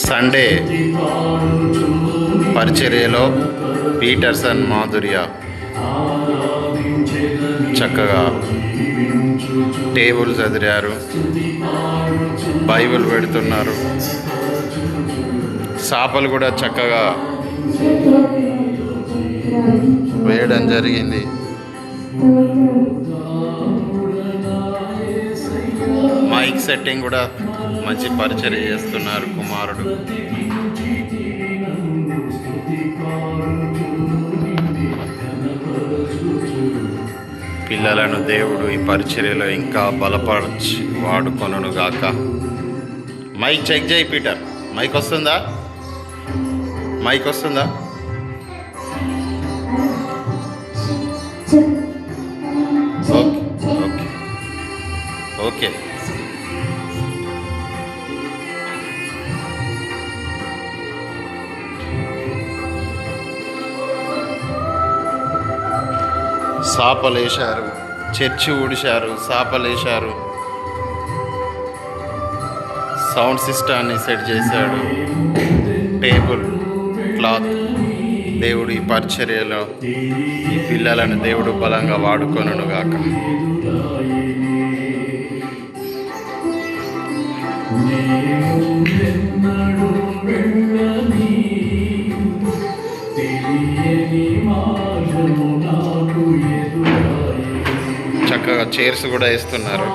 Sunday పరిచర్యలో Pietersen మాధుర్య చక్కగా table చదిరారు, Bible పెడుతున్నారు. చేపలు కూడా చక్కగా వేయడం జరిగింది. మైక్ సెట్టింగ్ కూడా మంచి పరిచర్య చేస్తున్నారు కుమారుడు. పిల్లలను దేవుడు ఈ పరిచర్యలో ఇంకా బలపరిచి వాడుకొనుగాక. మైక్ చెక్ చేయి పీటర్. మైక్ వస్తుందా? మైక్ వస్తుందా? Okay okay okay. సాపలేశారు, చర్చి ఊడిశారు, సాపలేశారు, సౌండ్ సిస్టాన్ని సెట్ చేశాడు, టేబుల్ క్లాత్. దేవుడు ఈ పరిచర్యలో ఈ పిల్లలను దేవుడు బలంగా వాడుకొనుగాక. చక్కగా చైర్స్ కూడా వేస్తున్నారు.